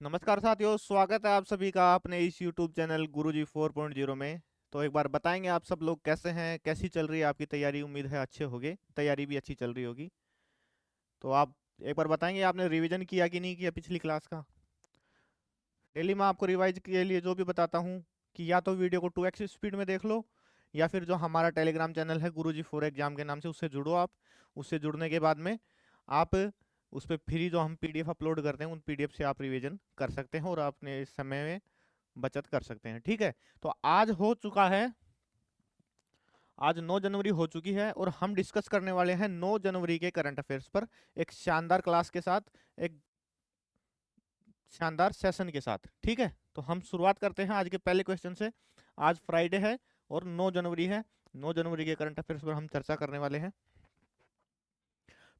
नमस्कार साथियों, स्वागत है आप सभी का अपने इस YouTube चैनल गुरुजी 4.0 में। तो एक बार बताएंगे आप सब लोग कैसे हैं, कैसी चल रही है आपकी तैयारी। उम्मीद है अच्छे होगे, तैयारी भी अच्छी चल रही होगी। तो आप एक बार बताएंगे आपने रिवीजन किया कि नहीं किया पिछली क्लास का। डेली मैं आपको रिवाइज के लिए जो भी बताता हूँ कि या तो वीडियो को 2x स्पीड में देख लो, या फिर जो हमारा टेलीग्राम चैनल है गुरुजी 4 एग्जाम के नाम से, उससे जुड़ो आप। उससे जुड़ने के बाद में आप उस पर फ्री जो हम पीडीएफ अपलोड करते हैं उन पीडीएफ से आप रिवीजन कर सकते हैं और अपने इस समय में बचत कर सकते हैं। ठीक है, तो आज हो चुका है, आज 9 जनवरी हो चुकी है और हम डिस्कस करने वाले हैं 9 जनवरी के करंट अफेयर्स पर एक शानदार क्लास के साथ, एक शानदार सेशन के साथ। ठीक है, तो हम शुरुआत करते हैं आज के पहले क्वेश्चन से। आज फ्राइडे है और 9 जनवरी है। 9 जनवरी के करंट अफेयर्स पर हम चर्चा करने वाले हैं।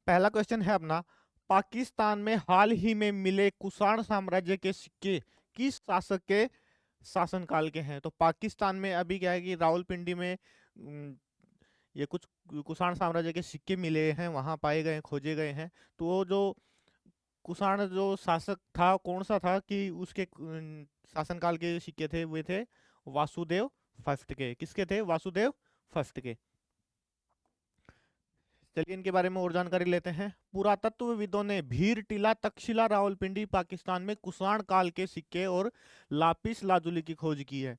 पहला क्वेश्चन है अपना, पाकिस्तान में हाल ही में मिले कुषाण साम्राज्य के सिक्के किस शासक के शासनकाल के हैं। तो पाकिस्तान में अभी क्या है कि रावलपिंडी में ये कुछ कुषाण साम्राज्य के सिक्के मिले हैं, वहां पाए गए, खोजे गए हैं। तो वो जो कुषाण जो शासक था कौन सा था कि उसके शासनकाल के सिक्के थे, वे थे वासुदेव फर्स्ट के। किसके थे? वासुदेव फर्स्ट के। चलिए इनके बारे में और जानकारी लेते हैं। पुरातत्वविदों ने भीर टीला, तक्षशिला, रावलपिंडी, पाकिस्तान में कुषाण काल के सिक्के और लापिस लाजुली की खोज की है।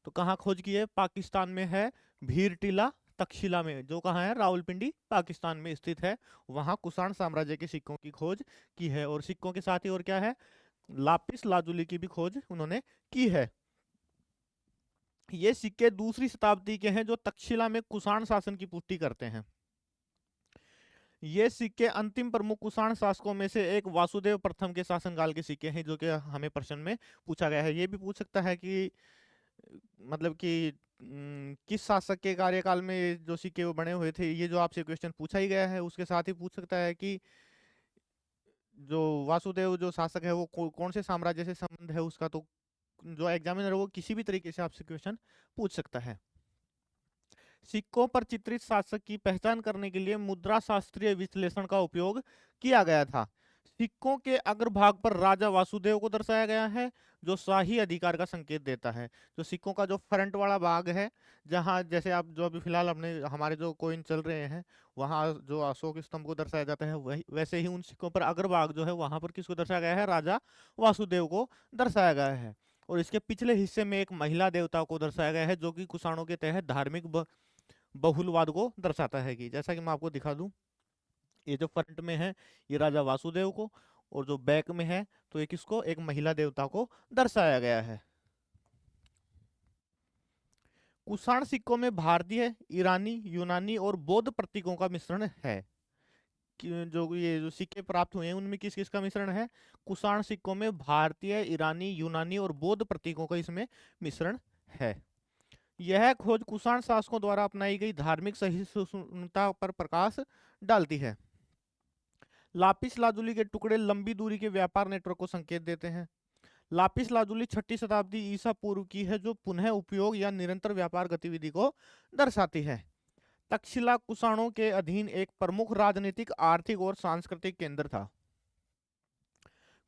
तो कहाँ खोज की है? पाकिस्तान में है भीर टीला, तक्षशिला में, जो कहाँ है? रावलपिंडी पाकिस्तान में स्थित है। वहां कुषाण साम्राज्य के सिक्कों की खोज की है और सिक्कों के साथ ही और क्या है? लापिस लाजुली की भी खोज उन्होंने की है। ये सिक्के दूसरी शताब्दी के हैं जो तक्षशिला में कुषाण शासन की पुष्टि करते हैं। ये सिक्के अंतिम प्रमुख कुषाण शासकों में से एक वासुदेव प्रथम के शासनकाल के सिक्के हैं, जो कि हमें प्रश्न में पूछा गया है। ये भी पूछ सकता है कि मतलब कि किस शासक के कार्यकाल में जो सिक्के वो बने हुए थे। ये जो आपसे क्वेश्चन पूछा ही गया है, उसके साथ ही पूछ सकता है कि जो वासुदेव जो शासक है वो कौन से साम्राज्य से संबंध है उसका। तो जो एग्जामिनर है वो किसी भी तरीके से आपसे क्वेश्चन पूछ सकता है। सिक्कों पर चित्रित शासक की पहचान करने के लिए मुद्रा शास्त्रीय विश्लेषण का उपयोग किया गया था। सिक्कों के अग्रभाग पर राजा वासुदेव को दर्शाया गया है, जो शाही अधिकार का संकेत देता है। जो सिक्कों का जो फ्रंट वाला भाग है, जहां जैसे आप जो अभी फिलहाल अपने हमारे जो कोइन चल रहे हैं, वहां जो अशोक स्तंभ को दर्शाया जाता है, वही वैसे ही उन सिक्कों पर अग्रभाग जो है वहां पर किसको दर्शाया गया है? राजा वासुदेव को दर्शाया गया है। और इसके पिछले हिस्से में एक महिला देवता को दर्शाया गया है, जो कि कुषाणों के तहत धार्मिक बहुलवाद को दर्शाता है। कि जैसा कि मैं आपको दिखा दूं, ये जो फ्रंट में है ये राजा वासुदेव को, और जो बैक में है तो एक इसको एक महिला देवता को दर्शाया गया है। कुषाण सिक्कों में भारतीय, ईरानी, यूनानी और बौद्ध प्रतीकों का मिश्रण है। जो ये जो सिक्के प्राप्त हुए हैं उनमें किस किस का मिश्रण है? कुषाण सिक्कों में भारतीय, ईरानी, यूनानी और बौद्ध प्रतीकों का इसमें मिश्रण है। यह खोज कुषाण शासकों द्वारा अपनाई गई धार्मिक सहिष्णुता पर प्रकाश डालती है। लापिस लाजुली के टुकड़े लंबी दूरी के व्यापार नेटवर्क को संकेत देते हैं। लापिस लाजुली 6ठी शताब्दी ईसा पूर्व की है, जो पुनः उपयोग या निरंतर व्यापार गतिविधि को दर्शाती है। तक्षशिला कुषाणों के अधीन एक प्रमुख राजनीतिक, आर्थिक और सांस्कृतिक केंद्र था।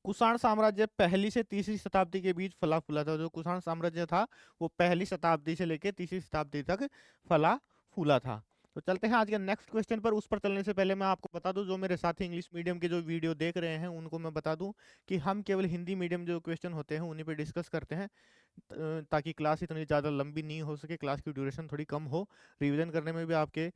कुषाण साम्राज्य पहली से तीसरी शताब्दी के बीच फला फूला था। जो कुषाण साम्राज्य था वो पहली शताब्दी से लेकर तीसरी शताब्दी तक फला फूला था। तो चलते हैं आज के नेक्स्ट क्वेश्चन पर। उस पर चलने से पहले मैं आपको बता दूं, जो मेरे साथी इंग्लिश मीडियम के जो वीडियो देख रहे हैं उनको मैं बता दूं कि हम केवल हिंदी मीडियम जो क्वेश्चन होते हैं उन्हीं पे डिस्कस करते हैं, ताकि क्लास इतनी ज़्यादा लंबी नहीं हो सके, क्लास की ड्यूरेशन थोड़ी कम हो, रिविजन करने में भी आपके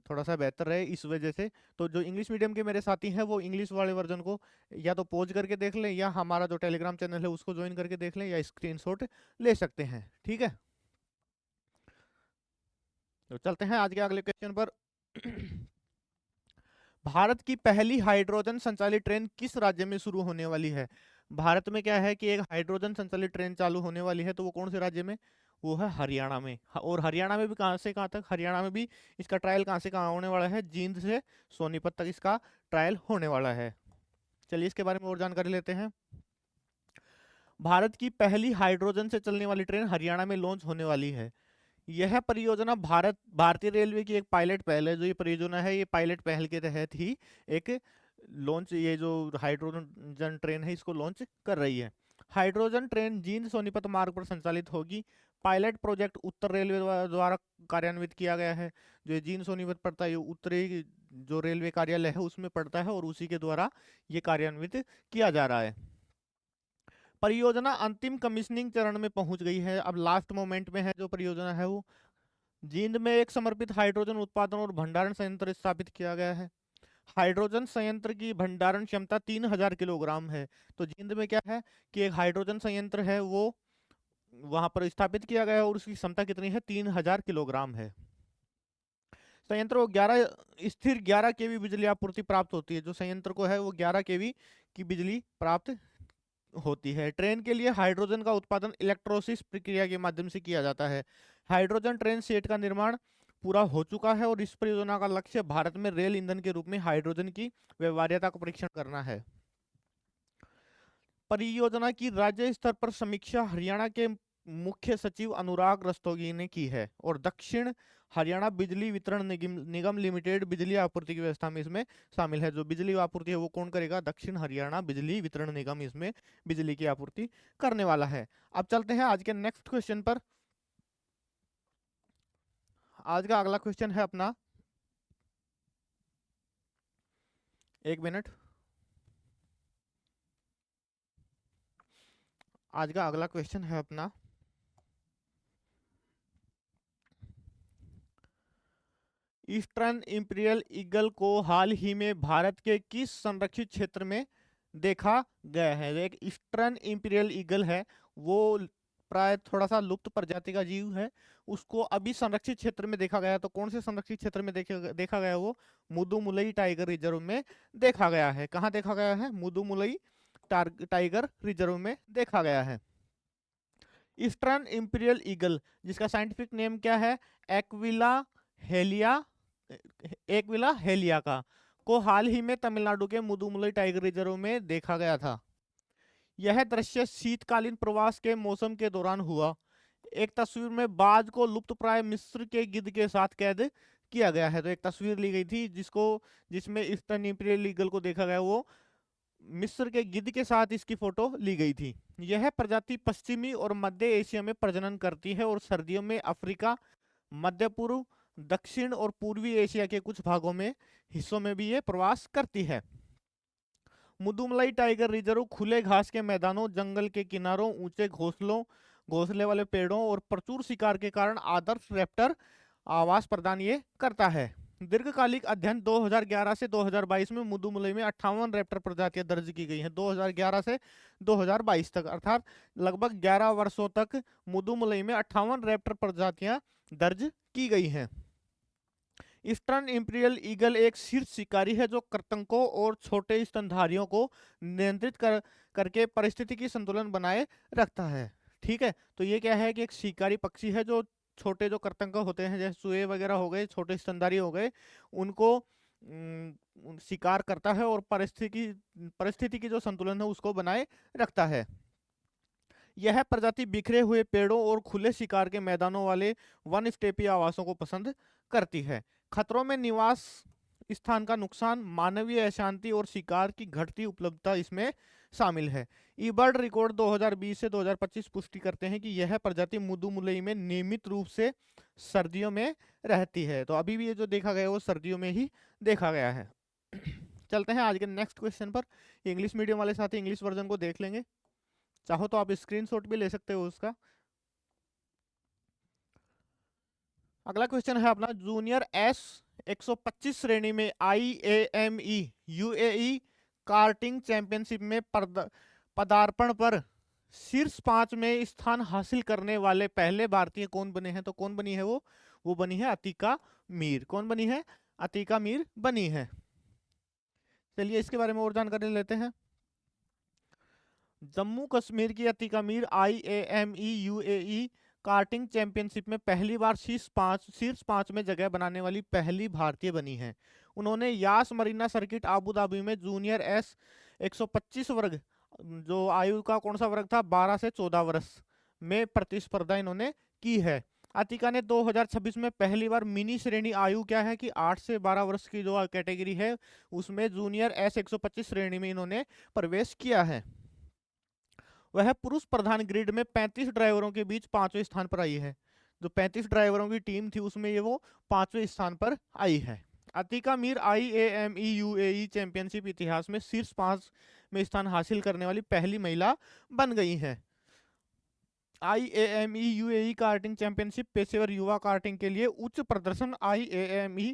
थोड़ा सा बेहतर रहे, इस वजह से। तो जो इंग्लिश मीडियम के मेरे साथी हैं वो इंग्लिश वाले वर्जन को या तो पॉज करके देख लें, या हमारा जो टेलीग्राम चैनल है उसको ज्वाइन करके देख लें, या स्क्रीनशॉट ले सकते हैं। ठीक है, तो चलते हैं आज के अगले क्वेश्चन पर। भारत की पहली हाइड्रोजन संचालित ट्रेन किस राज्य में शुरू होने वाली है? भारत में क्या है कि एक हाइड्रोजन संचालित ट्रेन चालू होने वाली है, तो वो कौन से राज्य में? वो है हरियाणा में। और हरियाणा में भी कहाँ से कहाँ तक? हरियाणा में भी इसका ट्रायल कहाँ से कहाँ होने वाला है? जींद से सोनीपत तक इसका ट्रायल होने वाला है। चलिए इसके बारे में और जानकारी लेते हैं। भारत की पहली हाइड्रोजन से चलने वाली ट्रेन हरियाणा में लॉन्च होने वाली है। यह परियोजना भारतीय रेलवे की एक पायलट पहल है। जो ये परियोजना है ये पायलट पहल के तहत ही एक लॉन्च, ये जो हाइड्रोजन ट्रेन है इसको लॉन्च कर रही है। हाइड्रोजन ट्रेन जींद सोनीपत मार्ग पर संचालित होगी। पायलट प्रोजेक्ट उत्तर रेलवे द्वारा कार्यान्वित किया गया है। जो ये जींद सोनीपत पड़ता है ये उत्तरी जो रेलवे कार्यालय है उसमें पड़ता है और उसी के द्वारा ये कार्यान्वित किया जा रहा है। परियोजना अंतिम कमीशनिंग चरण में पहुंच गई है, अब लास्ट मोमेंट में है जो परियोजना है वो। जींद में एक समर्पित हाइड्रोजन उत्पादन और भंडारण संयंत्र स्थापित किया गया है। हाइड्रोजन संयंत्र की भंडारण क्षमता 3000 किलोग्राम है। तो जींद में क्या है कि एक हाइड्रोजन संयंत्र है वो वहां पर स्थापित किया गया है और उसकी क्षमता कितनी है, 3000 किलोग्राम है। संयंत्र को 11 स्थिर 11 केवी बिजली आपूर्ति प्राप्त होती है। जो संयंत्र को है वो 11 केवी की बिजली प्राप्त होती है। ट्रेन के लिए हाइड्रोजन का उत्पादन इलेक्ट्रोसिस प्रक्रिया के माध्यम से किया जाता है। हाइड्रोजन ट्रेन सेट का निर्माण पूरा हो चुका है और इस परियोजना का लक्ष्य भारत में रेल ईंधन के रूप में हाइड्रोजन की व्यवहार्यता का परीक्षण करना है। परियोजना की राज्य स्तर पर समीक्षा हरियाणा के मुख्य सचिव अनुराग रस्तोगी ने की है और दक्षिण हरियाणा बिजली वितरण निगम लिमिटेड बिजली आपूर्ति की व्यवस्था में इसमें शामिल है। जो बिजली आपूर्ति है वो कौन करेगा, दक्षिण हरियाणा बिजली वितरण निगम इसमें बिजली की आपूर्ति करने वाला है। अब चलते हैं आज के नेक्स्ट क्वेश्चन पर। आज का अगला क्वेश्चन है अपना, एक मिनट, आज का अगला क्वेश्चन है अपना, ईस्टर्न इंपीरियल ईगल को हाल ही में भारत के किस संरक्षित क्षेत्र में देखा गया है। एक ईस्टर्न इंपीरियल ईगल है वो प्राय थोड़ा सा लुप्त प्रजाति का जीव है, उसको अभी संरक्षित क्षेत्र में देखा गया। तो कौन से संरक्षित क्षेत्र में देखा गया, वो मुदुमुलई टाइगर रिजर्व में देखा गया है। कहाँ देखा गया है, मुदुमुलई टाइगर रिजर्व में देखा गया है। ईस्टर्न इंपीरियल ईगल जिसका साइंटिफिक नेम क्या है, एक्विला हेलिया, एक्विला हेलिया को हाल ही में तमिलनाडु के मुदुमुलई टाइगर रिजर्व में देखा गया था। यह दृश्य शीतकालीन प्रवास के मौसम के दौरान हुआ। एक तस्वीर में बाज को लुप्त प्राय मिस्र के गिद्ध के साथ कैद किया गया है। तो एक तस्वीर ली गई थी जिसमें ईस्टर्न इंपीरियल ईगल को देखा गया, वो मिस्र के गिद्ध के साथ इसकी फोटो ली गई थी। यह प्रजाति पश्चिमी और मध्य एशिया में प्रजनन करती है और सर्दियों में अफ्रीका, मध्य पूर्व, दक्षिण और पूर्वी एशिया के कुछ भागों में हिस्सों में भी ये प्रवास करती है। मुदुमलाई टाइगर रिजर्व खुले घास के मैदानों, जंगल के किनारों, ऊंचे घोंसले वाले पेड़ों और प्रचुर शिकार के कारण आदर्श रैप्टर आवास प्रदान ये करता है। दीर्घकालिक अध्ययन 2011 से 2022 में मुदुमलई में 58 रैप्टर प्रजातियां दर्ज की गई हैं। 2011 से 2022 तक अर्थात लगभग 11 वर्षों तक मुदुमलई में 58 रैप्टर प्रजातियां दर्ज की गई हैं। ईस्टर्न इंपीरियल ईगल एक शीर्ष शिकारी है जो करतंकों और छोटे स्तनधारियों को नियंत्रित करके परिस्थितिकी संतुलन बनाए रखता है। ठीक है, तो ये क्या है कि एक शिकारी पक्षी है जो छोटे जो करतंक होते हैं जैसे चूहे वगैरह हो गए, छोटे स्तनधारी हो गए, उनको शिकार करता है और परिस्थिति की जो संतुलन है उसको बनाए रखता है। यह प्रजाति बिखरे हुए पेड़ों और खुले शिकार के मैदानों वाले वन स्टेपी आवासों को पसंद करती है। खतरों में निवास स्थान का नुकसान, मानवीय अशांति और शिकार की घटती उपलब्धता इसमें शामिल है। ई बर्ड रिकॉर्ड 2020 से 2025 पुष्टि करते हैं कि यह प्रजाति मुदुमुलई में नियमित रूप से सर्दियों में रहती है। तो अभी भी ये जो देखा गया वो सर्दियों में ही देखा गया है। चलते हैं आज के नेक्स्ट क्वेश्चन पर। इंग्लिश मीडियम वाले साथी इंग्लिश वर्जन को देख लेंगे, चाहो तो आप स्क्रीनशॉट भी ले सकते हो उसका। अगला क्वेश्चन है अपना, जूनियर एस 125 श्रेणी में IAME UAE कार्टिंग चैंपियनशिप में पदार्पण पर शीर्ष 5 में स्थान हासिल करने वाले पहले भारतीय कौन बने हैं। तो कौन बनी है वो बनी है अतीका मीर। कौन बनी है, अतीका मीर बनी है। चलिए इसके बारे में और जानकारी लेते हैं। जम्मू कश्मीर की Atika Mir IAME UAE karting championship में पहली बार शीर्ष 5 में जगह बनाने वाली पहली भारतीय बनी है। उन्होंने यास मरीना सर्किट आबू धाबी में जूनियर एस 125 वर्ग, जो आयु का कौन सा वर्ग था, 12 से 14 वर्ष में प्रतिस्पर्धा इन्होंने की है। अतिका ने 2026 में पहली बार मिनी श्रेणी आयु क्या है कि 8 से 12 वर्ष की जो कैटेगरी है उसमें जूनियर S125 श्रेणी में इन्होंने प्रवेश किया है। वह पुरुष प्रधान ग्रिड में 35 ड्राइवरों के बीच 5वें स्थान पर आई है। जो 35 ड्राइवरों की टीम थी उसमें ये वो 5वें स्थान पर आई है। Atika Mir IAME UAE championship इतिहास में शीर्ष 5 में स्थान हासिल करने वाली पहली महिला बन गई है। IAME UAE कार्टिंग चैंपियनशिप पेशेवर युवा कार्टिंग के लिए उच्च प्रदर्शन IAME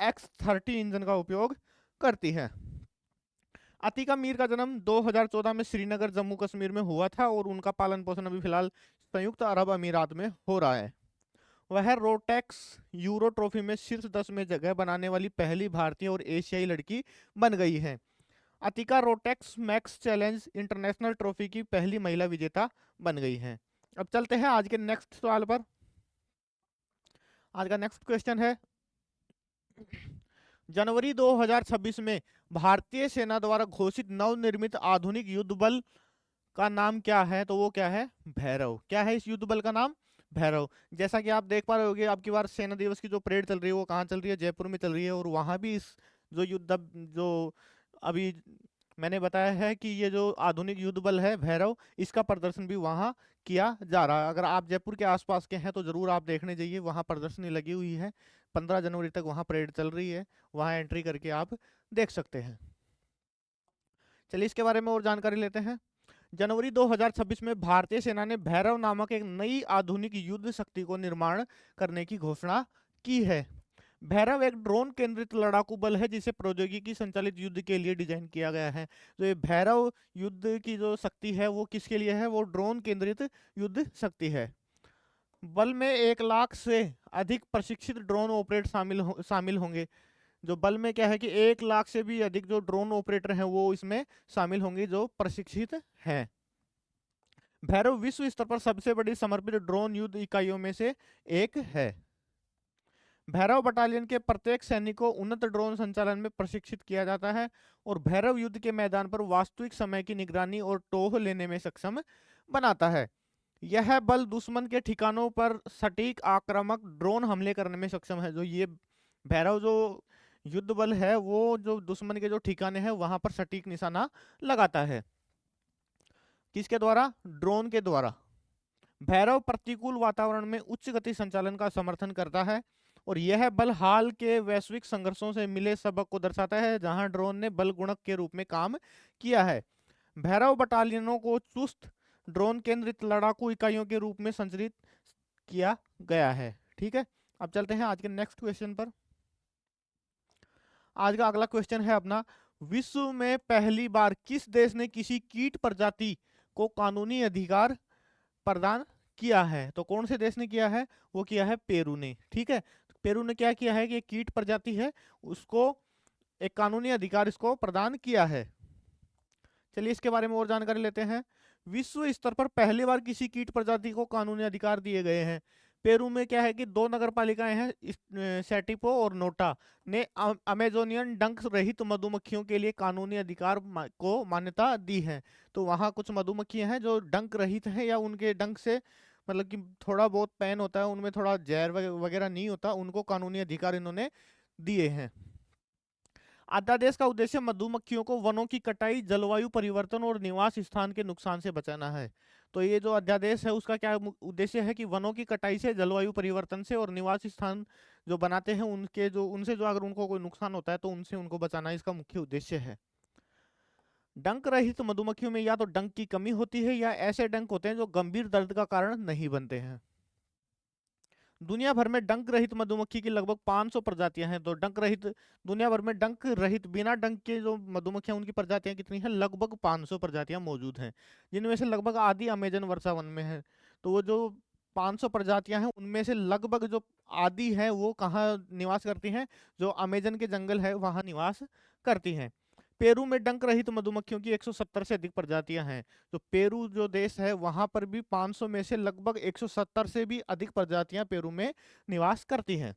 X30 इंजन का उपयोग करती है। अतिका मीर का जन्म 2014 में श्रीनगर जम्मू कश्मीर में हुआ था और उनका पालन पोषण अभी फिलहाल संयुक्त अरब अमीरात में हो रहा है। वह रोटेक्स यूरो ट्रॉफी में शीर्ष 10 में जगह बनाने वाली पहली भारतीय और एशियाई लड़की बन गई है। Atika Rotex max challenge international trophy की पहली महिला विजेता बन गई है। अब चलते हैं आज के नेक्स्ट सवाल पर। आज का नेक्स्ट क्वेश्चन है, जनवरी 2026 में भारतीय सेना द्वारा घोषित नवनिर्मित आधुनिक युद्ध बल का नाम क्या है? तो वो क्या है? भैरव। क्या है इस युद्ध बल का नाम? भैरव। जैसा कि आप देख पा रहे होंगे, अब की बार सेना दिवस की जो परेड चल रही है वो कहाँ चल रही है? जयपुर में चल रही है। और वहां भी इस जो अभी मैंने बताया है कि ये जो आधुनिक युद्ध बल है भैरव, इसका प्रदर्शन भी वहां किया जा रहा है। अगर आप जयपुर के आसपास के हैं तो जरूर आप देखने जाइए, वहां प्रदर्शनी लगी हुई है। 15 जनवरी तक वहां परेड चल रही है, वहां एंट्री करके आप देख सकते हैं। चलिए इसके बारे में और जानकारी लेते हैं। जनवरी 2026 में भारतीय सेना ने भैरव नामक एक नई आधुनिक युद्ध शक्ति को निर्माण करने की घोषणा की है। भैरव एक ड्रोन केंद्रित लड़ाकू बल है जिसे प्रौद्योगिकी संचालित युद्ध के लिए डिजाइन किया गया है। तो ये भैरव युद्ध की जो शक्ति है वो किसके लिए है? वो ड्रोन केंद्रित युद्ध शक्ति है। बल में 1 लाख से अधिक प्रशिक्षित ड्रोन ऑपरेटर शामिल होंगे। जो बल में क्या है कि 1 लाख से भी अधिक जो ड्रोन ऑपरेटर हैं वो इसमें शामिल होंगे जो प्रशिक्षित हैं। भैरव विश्व स्तर पर सबसे बड़ी समर्पित ड्रोन युद्ध इकाइयों में से एक है। भैरव बटालियन के प्रत्येक सैनिक को उन्नत ड्रोन संचालन में प्रशिक्षित किया जाता है और भैरव युद्ध के मैदान पर वास्तविक समय की निगरानी और टोह लेने में सक्षम बनाता है। यह बल दुश्मन के ठिकानों पर सटीक आक्रामक ड्रोन हमले करने में सक्षम है। जो ये भैरव जो युद्ध बल है वो जो दुश्मन के जो ठिकाने हैं वहां पर सटीक निशाना लगाता है। किसके द्वारा? ड्रोन के द्वारा। भैरव प्रतिकूल वातावरण में उच्च गति संचालन का समर्थन करता है और यह बल हाल के वैश्विक संघर्षों से मिले सबक को दर्शाता है जहां ड्रोन ने बल गुणक के रूप में काम किया है। भैरव बटालियनों को चुस्त ड्रोन केंद्रित लड़ाकू इकाइयों के रूप में संचालित किया गया है। ठीक है, अब चलते हैं आज के नेक्स्ट क्वेश्चन पर। आज का अगला क्वेश्चन है अपना, विश्व में पहली बार किस देश ने किसी कीट प्रजाति को कानूनी अधिकार प्रदान किया है? तो कौन से देश ने किया है? वो किया है पेरू ने। ठीक है, पेरू ने क्या किया है कि कीट प्रजाति है उसको एक कानूनी अधिकार इसको प्रदान किया है। चलिए इसके बारे में और जानकारी लेते हैं। विश्व स्तर पर पहली बार किसी कीट प्रजाति को कानूनी अधिकार दिए गए हैं। पेरू में क्या है कि 2 नगर पालिकाएं हैं, सेटिपो और नोटा ने अमेजोनियन डंक रहित मधुमक्खियों के लिए कानूनी अधिकार को मान्यता दी है। तो वहाँ कुछ मधुमक्खियां हैं जो डंक रहित हैं या उनके डंक से मतलब कि थोड़ा बहुत पैन होता है, उनमें थोड़ा जहर वगैरह नहीं होता, उनको कानूनी अधिकार इन्होंने दिए हैं। अध्यादेश का उद्देश्य मधुमक्खियों को वनों की कटाई, जलवायु परिवर्तन और निवास स्थान के नुकसान से बचाना है। तो ये जो अध्यादेश है उसका क्या उद्देश्य है कि वनों की कटाई से, जलवायु परिवर्तन से और निवास स्थान जो बनाते हैं उनसे जो अगर उनको कोई नुकसान होता है तो उनसे उनको बचाना इसका मुख्य उद्देश्य है। डंक रहित मधुमक्खियों में या तो डंक की कमी होती है या ऐसे डंक होते हैं जो गंभीर दर्द का कारण नहीं बनते हैं। दुनिया भर में डंक रहित मधुमक्खी की लगभग 500 प्रजातियां हैं। तो डंक रहित, दुनिया भर में डंक रहित बिना डंक के जो मधुमक्खियां उनकी प्रजातियां कितनी हैं? लगभग 500 प्रजातियां मौजूद हैं, जिनमें से लगभग आधी अमेजन वर्षा वन में है। तो वो जो 500 प्रजातियां हैं उनमें से लगभग जो आधी है वो कहाँ निवास करती हैं? जो अमेजन के जंगल है वहां निवास करती हैं। पेरू में डंक रहित मधुमक्खियों की 170 से अधिक प्रजातियां हैं। तो पेरू जो देश है वहां पर भी 500 में से लगभग 170 से भी अधिक प्रजातियां पेरू में निवास करती हैं।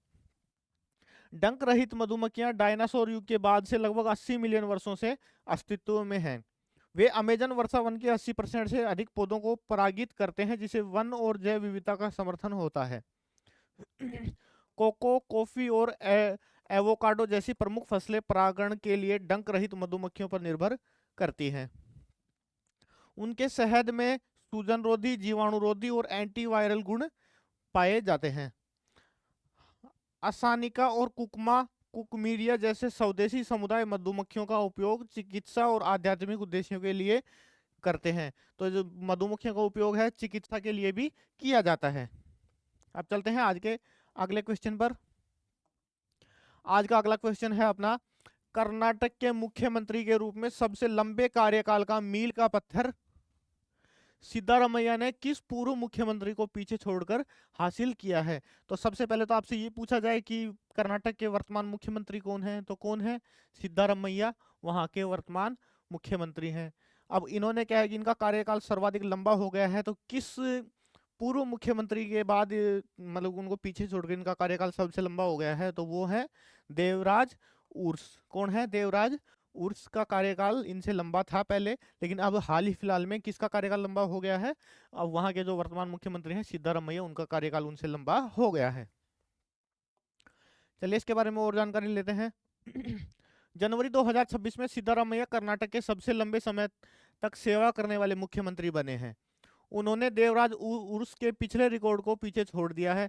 डंक रहित मधुमक्खियां डायनासोर युग के बाद से लगभग 80 मिलियन वर्षों से अस्तित्व में हैं। वे अमेजन वर्षा वन के 80% से अधिक पौधों को परागित करते हैं जिसे वन और जैव विविधता का समर्थन होता है। कोको, कॉफी और एवोकाडो जैसी प्रमुख फसलें परागण के लिए डंक रहित मधुमक्खियों पर निर्भर करती हैं। उनके शहद में सूजनरोधी, जीवाणुरोधी और एंटीवायरल गुण पाए जाते हैं। असानिका और कुकमा कुकमीरिया जैसे स्वदेशी समुदाय मधुमक्खियों का उपयोग चिकित्सा और आध्यात्मिक उद्देश्यों के लिए करते हैं। तो जो मधुमक्खियों का उपयोग है चिकित्सा के लिए भी किया जाता है। अब चलते हैं आज के अगले क्वेश्चन पर। आज का अगला क्वेश्चन है अपना, कर्नाटक के मुख्यमंत्री के रूप में सबसे लंबे कार्यकाल का मील का पत्थर सिद्धारमैया ने किस पूर्व मुख्यमंत्री को पीछे छोड़कर हासिल किया है? तो सबसे पहले तो आपसे ये पूछा जाए कि कर्नाटक के वर्तमान मुख्यमंत्री कौन है, तो कौन है? सिद्धारमैया वहां के वर्तमान मुख्यमंत्री हैं। अब इन्होंने क्या है कि इनका कार्यकाल सर्वाधिक लंबा हो गया है, तो किस पूर्व मुख्यमंत्री के बाद मतलब उनको पीछे छोड़कर इनका कार्यकाल सबसे लंबा हो गया है? तो वो है देवराज उर्स। कौन है? देवराज उर्स का कार्यकाल इनसे लंबा था पहले, लेकिन अब हाल ही फिलहाल में किसका कार्यकाल लंबा हो गया है? अब वहां के जो वर्तमान मुख्यमंत्री हैं सिद्धारमैया, उनका कार्यकाल उनसे लंबा हो गया है। चलिए इसके बारे में और जानकारी लेते हैं। जनवरी 2026 में सिद्धारमैया कर्नाटक के सबसे लंबे समय तक सेवा करने वाले मुख्यमंत्री बने हैं। उन्होंने देवराज उर्स के पिछले रिकॉर्ड को पीछे छोड़ दिया है।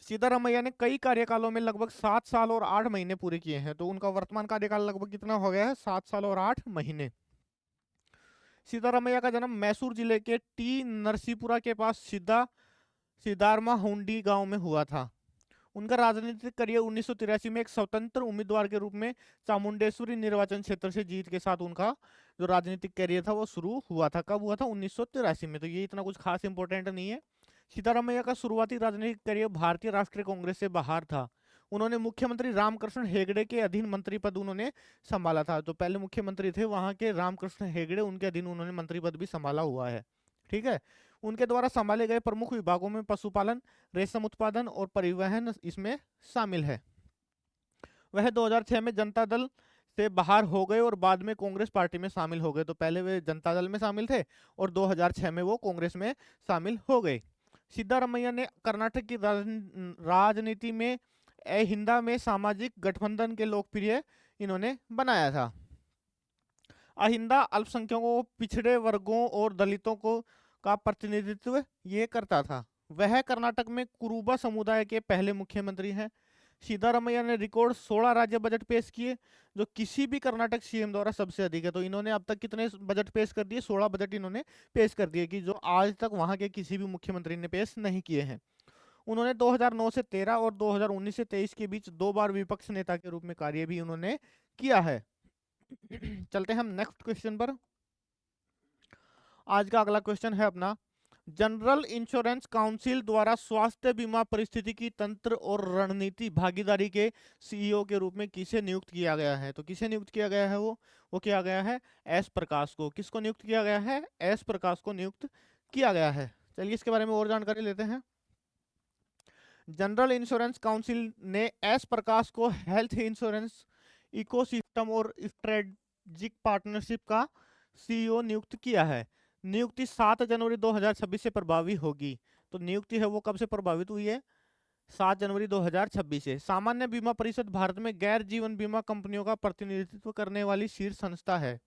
सिद्धारमैया ने कई कार्यकालों में लगभग 7 साल और 8 महीने पूरे किए हैं, तो उनका वर्तमान कार्यकाल लगभग कितना हो गया है? 7 साल और 8 महीने। सिद्धारमैया का जन्म मैसूर जिले के टी नरसीपुरा के पास सिद्धारमा हुंडी गांव में हुआ था। उनका राजनीतिक करियर 1983 में एक स्वतंत्र उम्मीदवार के रूप में चामुंडेश्वरी निर्वाचन क्षेत्र से जीत के साथ उनका जो राजनीतिक करियर था वो शुरू हुआ था। कब हुआ था? 1983 में। तो ये इतना कुछ खास इंपॉर्टेंट नहीं है। सिद्धारमैया का शुरुआती राजनीतिक करियर भारतीय राष्ट्रीय कांग्रेस से बाहर था। उन्होंने मुख्यमंत्री रामकृष्ण हेगड़े के अधीन मंत्री पद उन्होंने संभाला था। तो पहले मुख्यमंत्री थे वहां के रामकृष्ण हेगड़े, उनके अधीन उन्होंने मंत्री पद भी संभाला हुआ है। ठीक है। उनके द्वारा संभाले गए प्रमुख विभागों में पशुपालन, रेशम उत्पादन और परिवहन इसमें शामिल है। वह 2006 में जनता दल से बाहर हो गए और बाद में कांग्रेस पार्टी में शामिल हो गए। तो पहले वे जनता दल में शामिल थे और 2006 में वो कांग्रेस में शामिल हो गए। सिद्धारमैया ने कर्नाटक की राजनीति में अहिंदा में सामाजिक गठबंधन के लोकप्रिय इन्होंने बनाया था। अहिंदा अल्पसंख्यकों, पिछड़े वर्गों और दलितों को का प्रतिनिधित्व ये करता था। वह कर्नाटक में कुरुबा समुदाय के पहले मुख्यमंत्री हैं। सिद्धारमैया ने रिकॉर्ड 16 राज्य बजट पेश किए, जो किसी भी कर्नाटक सीएम द्वारा सबसे अधिक है। तो इन्होंने अब तक कितने बजट पेश कर दिए? 16 बजट इन्होंने पेश कर दिए, कि जो आज तक वहां के किसी भी मुख्यमंत्री ने पेश नहीं किए हैं। उन्होंने 2009 से 13 और 2019 से 23 के बीच 2 बार विपक्ष नेता के रूप में कार्य भी उन्होंने किया है। चलते हैं हम नेक्स्ट क्वेश्चन पर। आज का अगला क्वेश्चन है अपना, जनरल इंश्योरेंस काउंसिल द्वारा स्वास्थ्य बीमा परिस्थितिकी तंत्र और रणनीति भागीदारी के सीईओ के रूप में किसे नियुक्त किया गया है? तो किसे नियुक्त किया गया है? वो किया गया है एस प्रकाश को। किसको नियुक्त किया गया है? एस प्रकाश को नियुक्त किया गया है। चलिए इसके बारे में और जानकारी लेते हैं। जनरल इंश्योरेंस काउंसिल ने एस प्रकाश को हेल्थ इंश्योरेंस इकोसिस्टम और स्ट्रेटेजिक पार्टनरशिप का सीईओ नियुक्त किया है। नियुक्ति 7 जनवरी 2026 से प्रभावी होगी। तो नियुक्ति है वो कब से प्रभावित हुई है? 7 जनवरी 2026 से। सामान्य बीमा परिषद भारत में गैर जीवन बीमा कंपनियों का प्रतिनिधित्व करने वाली शीर्ष संस्था है।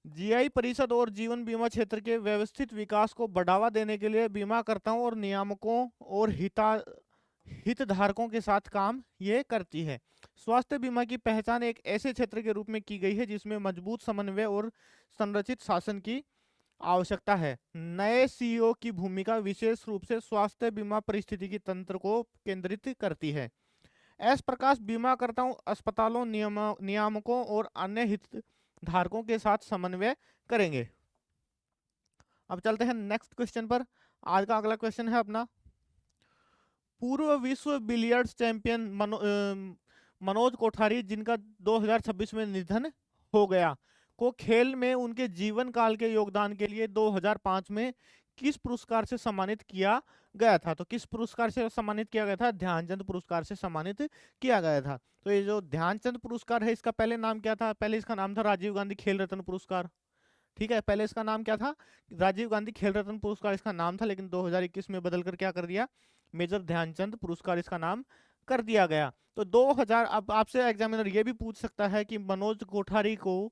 जीआई परिषद और जीवन बीमा क्षेत्र के व्यवस्थित विकास को बढ़ावा देने के लिए बीमाकर्ताओं और नियामकों और हितधारकों के साथ काम ये करती है। स्वास्थ्य बीमा की पहचान एक ऐसे क्षेत्र के रूप में की गई है जिसमें मजबूत समन्वय और संरचित शासन की आवश्यकता है। नए सीईओ की भूमिका विशेष रूप से स्वास्थ्य बीमा परिस्थितिकी तंत्र को केंद्रित करती है। एस प्रकाश बीमाकर्ताओं, अस्पतालों, नियामकों और अन्य हितधारकों के साथ समन्वय करेंगे। अब चलते हैं नेक्स्ट क्वेश्चन पर। आज का अगला क्वेश्चन है अपना, पूर्व विश्व बिलियर्ड्स चैंपियन मनोज कोठारी, जिनका 2026 में निधन हो गया, को खेल में उनके जीवन काल के योगदान के लिए 2005 में किस पुरस्कार से सम्मानित किया गया था? तो किस पुरस्कार से सम्मानित किया गया था? ध्यानचंद पुरस्कार से सम्मानित किया गया था। तो ये जो ध्यानचंद पुरस्कार है, इसका पहले नाम क्या था? पहले इसका नाम था राजीव गांधी खेल रत्न पुरस्कार। ठीक है, पहले इसका नाम क्या था? राजीव गांधी खेल रत्न पुरस्कार इसका नाम था, लेकिन 2021 में बदलकर क्या कर दिया? मेजर ध्यानचंद पुरस्कार इसका नाम कर दिया गया। तो 2000, अब आपसे एग्जामिनर ये भी पूछ सकता है कि मनोज कोठारी को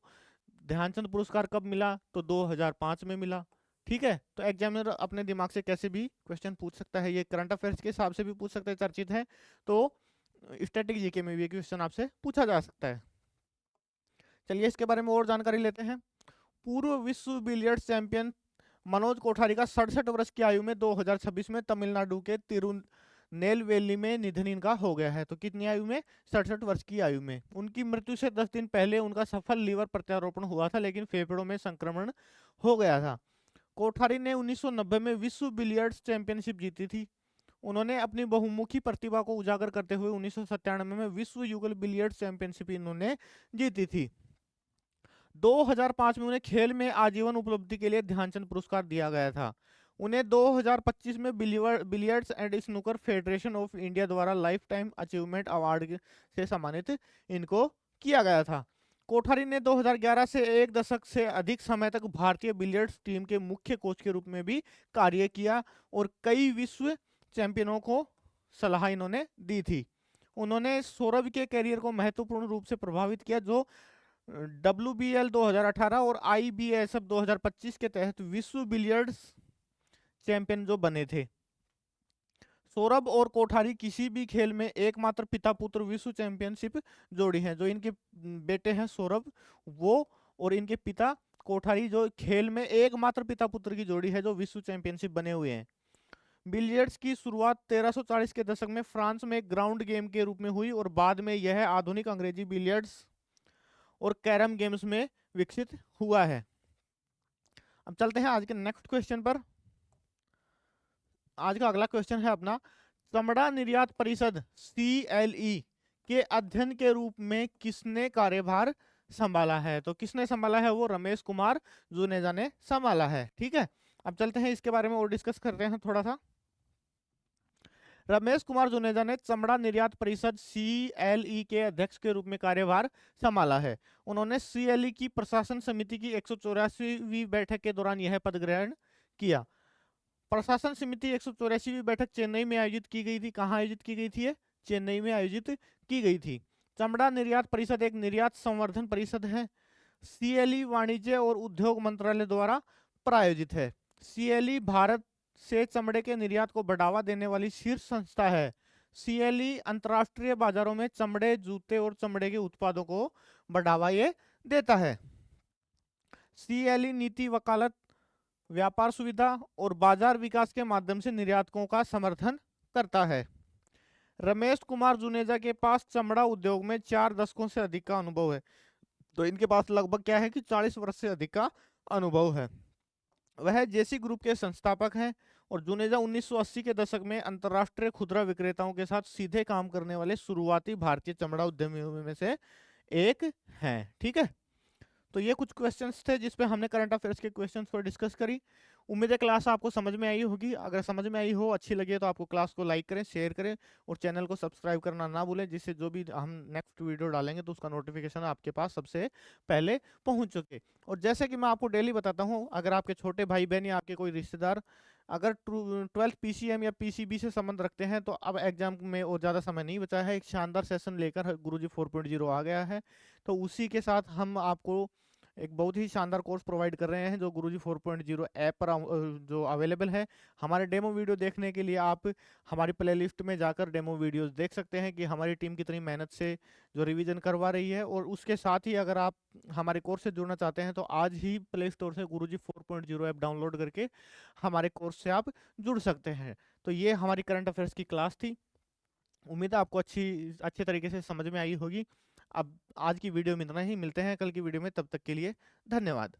ध्यानचंद पुरस्कार कब मिला, तो 2005 में मिला। ठीक है, तो एग्जामिनर अपने दिमाग से कैसे भी क्वेश्चन पूछ सकता है, ये करंट अफेयर्स के हिसाब से भी पूछ सकता है, चर्चित है, तो स्टैटिक जीके में भी ये क्वेश्चन आपसे पूछा जा सकता है। चलिए इसके बारे में और जानकारी लेते हैं। पूर्व विश्व बिलियर्ड्स चैंपियन मनोज कोठारी का 67 वर्ष की आयु में 2026 में तमिलनाडु के तिरुनेलवेली में निधन इनका हो गया है। तो कितनी आयु में? 67 वर्ष की आयु में। उनकी मृत्यु से 10 दिन पहले उनका सफल लीवर प्रत्यारोपण हुआ था, लेकिन फेफड़ों में संक्रमण हो गया था। कोठारी ने 1990 में विश्व बिलियर्ड्स चैंपियनशिप जीती थी। उन्होंने अपनी बहुमुखी प्रतिभा को उजागर करते हुए 1997 में विश्व युगल बिलियर्ड्स चैंपियनशिप इन्होंने जीती थी। 2005 में उन्हें खेल में आजीवन उपलब्धि के लिए ध्यानचंद पुरस्कार दिया गया था। उन्हें 2025 में billiards and snooker federation of India द्वारा लाइफ टाइम अचीवमेंट अवार्ड से सम्मानित इनको किया गया था। कोठारी ने 2011 से एक दशक से अधिक समय तक भारतीय बिलियर्ड्स टीम के मुख्य कोच के रूप में भी कार्य किया और कई विश्व चैंपियनों को सलाह इन्होंने दी थी। उन्होंने सौरभ के करियर को महत्वपूर्ण रूप से प्रभावित किया, जो WBL 2018 और IBSF 2025 के तहत विश्व बिलियर्ड्स चैंपियन जो बने थे। सौरभ और कोठारी किसी भी खेल में एकमात्र पिता पुत्र विश्व चैंपियनशिप जोड़ी है। जो इनके बेटे हैं सौरभ वो और इनके पिता कोठारी, जो खेल में एकमात्र पिता पुत्र की जोड़ी है जो विश्व चैंपियनशिप बने हुए हैं। बिलियर्ड्स की शुरुआत 1340 के दशक में फ्रांस में ग्राउंड गेम के रूप में हुई और बाद में यह आधुनिक अंग्रेजी बिलियर्ड्स और कैरम गेम्स में विकसित हुआ है। अब चलते हैं आज के नेक्स्ट क्वेश्चन पर। आज का अगला क्वेश्चन है अपना, चमड़ा निर्यात परिषद CLE के अध्ययन के रूप में किसने कार्यभार संभाला है? तो किसने संभाला है? वो रमेश कुमार जुनेजा ने संभाला है। ठीक है, अब चलते हैं इसके बारे में और डिस्कस करते हैं थोड़ा सा। रमेश कुमार जुनेजा ने चमड़ा निर्यात परिषद CLE के अध्यक्ष के रूप में कार्यभार संभाला है। उन्होंने CLE की प्रशासन समिति की 184वीं बैठक के दौरान यह पद ग्रहण किया। प्रशासन समिति 184वीं बैठक चेन्नई में आयोजित की गई थी। कहाँ आयोजित की गई थी? चेन्नई में आयोजित की गई थी। चमड़ा निर्यात परिषद एक निर्यात संवर्धन परिषद है। CLE वाणिज्य और उद्योग मंत्रालय द्वारा प्रायोजित है। CLE भारत से चमड़े के निर्यात को बढ़ावा देने वाली शीर्ष संस्था है। CLE अंतर्राष्ट्रीय बाजारों में चमड़े, जूते और चमड़े के उत्पादों को बढ़ावा ये देता है। CLE नीति, वकालत, व्यापार सुविधा और बाजार विकास के माध्यम से निर्यातकों का समर्थन करता है। रमेश कुमार जुनेजा के पास चमड़ा उद्योग में 4 दशकों से अधिक का अनुभव है। तो इनके पास लगभग क्या है कि 40 वर्ष से अधिक का अनुभव है। वह जेसी ग्रुप के संस्थापक हैं और जुनेजा 1980 के दशक में अंतर्राष्ट्रीय खुदरा विक्रेताओं के साथ सीधे काम करने वाले शुरुआती भारतीय चमड़ा उद्यमियों में से एक हैं। ठीक है, तो ये कुछ क्वेश्चंस थे जिसपे हमने करंट अफेयर्स के क्वेश्चंस पर डिस्कस करी। उम्मीद है क्लास आपको समझ में आई होगी। अगर समझ में आई हो, अच्छी लगी तो आपको क्लास को लाइक करें, शेयर करें और चैनल को सब्सक्राइब करना ना भूलें, जिससे जो भी हम नेक्स्ट वीडियो डालेंगे तो उसका नोटिफिकेशन आपके पास सबसे पहले पहुंच सके। और जैसे कि मैं आपको डेली बताता हूँ, अगर आपके छोटे भाई बहन या आपके कोई रिश्तेदार अगर 12th PCM या PCB से संबंध रखते हैं, तो अब एग्जाम में और ज़्यादा समय नहीं बचा है। एक शानदार सेशन लेकर गुरुजी 4.0 आ गया है, तो उसी के साथ हम आपको एक बहुत ही शानदार कोर्स प्रोवाइड कर रहे हैं जो गुरुजी 4.0 ऐप पर जो अवेलेबल है। हमारे डेमो वीडियो देखने के लिए आप हमारी प्लेलिस्ट में जाकर डेमो वीडियोस देख सकते हैं कि हमारी टीम कितनी मेहनत से जो रिवीजन करवा रही है। और उसके साथ ही अगर आप हमारे कोर्स से जुड़ना चाहते हैं तो आज ही प्ले स्टोर से गुरुजी 4.0 ऐप डाउनलोड करके हमारे कोर्स से आप जुड़ सकते हैं। तो ये हमारी करंट अफेयर्स की क्लास थी। उम्मीद है आपको अच्छे तरीके से समझ में आई होगी। अब आज की वीडियो में इतना ही, मिलते हैं कल की वीडियो में, तब तक के लिए धन्यवाद।